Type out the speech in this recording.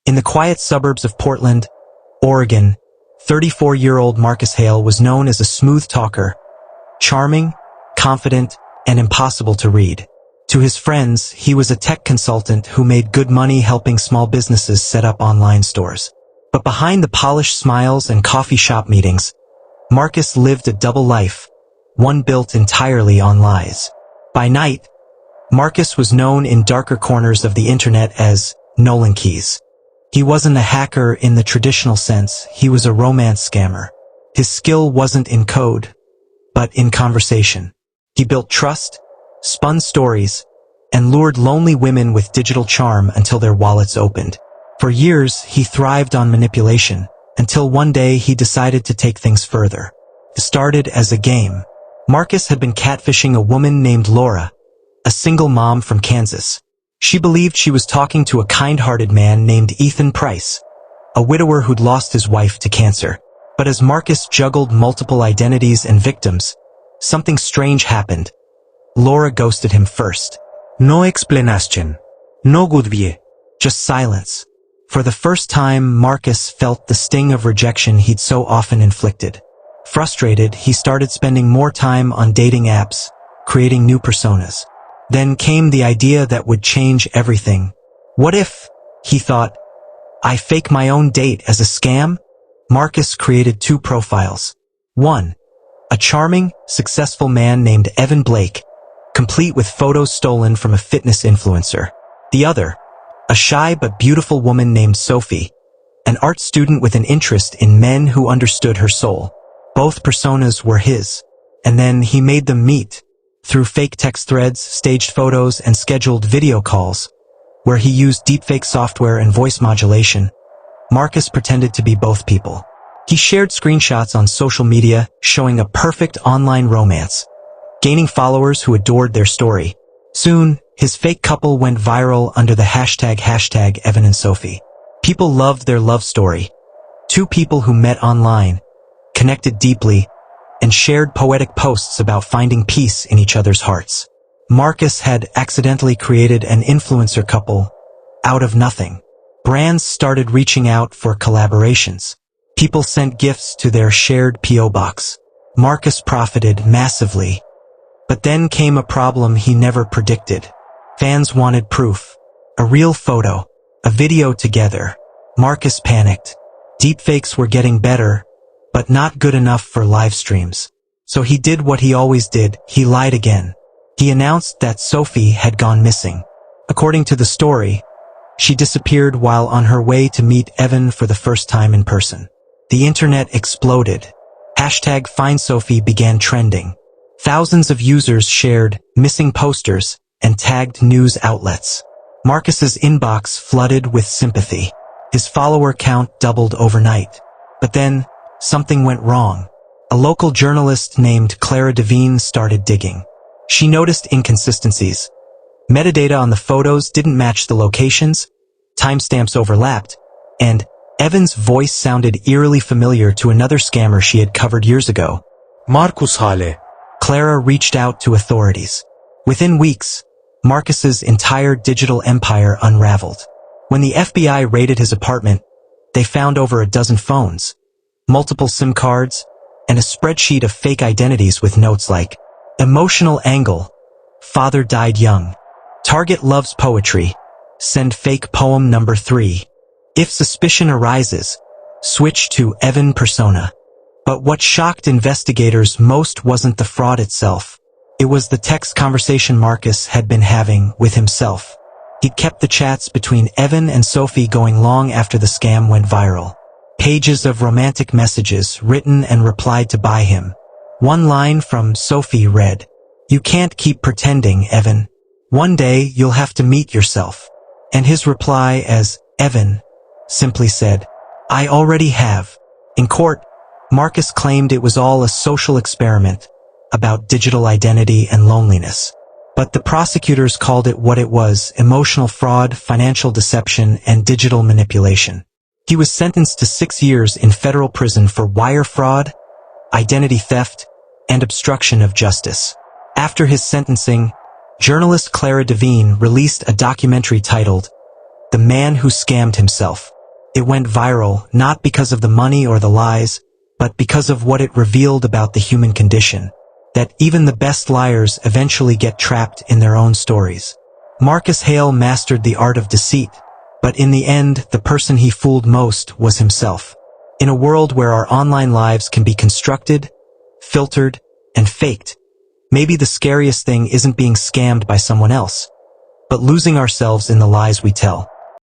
In the quiet suburbs of Portland, Oregon, 34-year-old Marcus Hale was known as a smooth talker, charming, confident, and impossible to read. To his friends, he was a tech consultant who made good money helping small businesses set up online stores. But behind the polished smiles and coffee shop meetings, Marcus lived a double life, one built entirely on lies. By night, Marcus was known in darker corners of the internet as Nolan Keys. He wasn't a hacker in the traditional sense, he was a romance scammer. His skill wasn't in code, but in conversation. He built trust, spun stories, and lured lonely women with digital charm until their wallets opened. For years, he thrived on manipulation, until one day he decided to take things further. It started as a game. Marcus had been catfishing a woman named Laura, a single mom from Kansas. She believed she was talking to a kind-hearted man named Ethan Price, a widower who'd lost his wife to cancer. But as Marcus juggled multiple identities and victims, something strange happened. Laura ghosted him first. No explanation. No goodbye. Just silence. For the first time, Marcus felt the sting of rejection he'd so often inflicted. Frustrated, he started spending more time on dating apps, creating new personas. Then came the idea that would change everything. What if, he thought, I fake my own date as a scam? Marcus created two profiles. One, a charming, successful man named Evan Blake, complete with photos stolen from a fitness influencer. The other, a shy but beautiful woman named Sophie, an art student with an interest in men who understood her soul. Both personas were his, and then he made them meet, through fake text threads, staged photos, and scheduled video calls, where he used deepfake software and voice modulation. Marcus pretended to be both people. He shared screenshots on social media showing a perfect online romance, gaining followers who adored their story. Soon, his fake couple went viral under the hashtag Evan and Sophie. People loved their love story. Two people who met online, connected deeply, and shared poetic posts about finding peace in each other's hearts. Marcus had accidentally created an influencer couple out of nothing. Brands started reaching out for collaborations. People sent gifts to their shared P.O. box. Marcus profited massively. But then came a problem he never predicted. Fans wanted proof. A real photo. A video together. Marcus panicked. Deepfakes were getting better, but not good enough for live streams. So he did what he always did, he lied again. He announced that Sophie had gone missing. According to the story, she disappeared while on her way to meet Evan for the first time in person. The internet exploded. Hashtag Find Sophie began trending. Thousands of users shared missing posters and tagged news outlets. Marcus's inbox flooded with sympathy. His follower count doubled overnight. But then, something went wrong. A local journalist named Clara Devine started digging. She noticed inconsistencies. Metadata on the photos didn't match the locations, timestamps overlapped, and Evan's voice sounded eerily familiar to another scammer she had covered years ago. Marcus Hale. Clara reached out to authorities. Within weeks, Marcus's entire digital empire unraveled. When the FBI raided his apartment, they found over a dozen phones, multiple SIM cards, and a spreadsheet of fake identities with notes like, emotional angle, father died young, target loves poetry, send fake poem number 3. If suspicion arises, switch to Evan persona. But what shocked investigators most wasn't the fraud itself. It was the text conversation Marcus had been having with himself. He'd kept the chats between Evan and Sophie going long after the scam went viral. Pages of romantic messages written and replied to by him. One line from Sophie read, "You can't keep pretending, Evan. One day you'll have to meet yourself." And his reply as Evan simply said, "I already have." In court, Marcus claimed it was all a social experiment about digital identity and loneliness. But the prosecutors called it what it was: emotional fraud, financial deception, and digital manipulation. He was sentenced to 6 years in federal prison for wire fraud, identity theft, and obstruction of justice. After his sentencing, journalist Clara Devine released a documentary titled, "The Man Who Scammed Himself." It went viral not because of the money or the lies, but because of what it revealed about the human condition, that even the best liars eventually get trapped in their own stories. Marcus Hale mastered the art of deceit, but in the end, the person he fooled most was himself. In a world where our online lives can be constructed, filtered, and faked, maybe the scariest thing isn't being scammed by someone else, but losing ourselves in the lies we tell.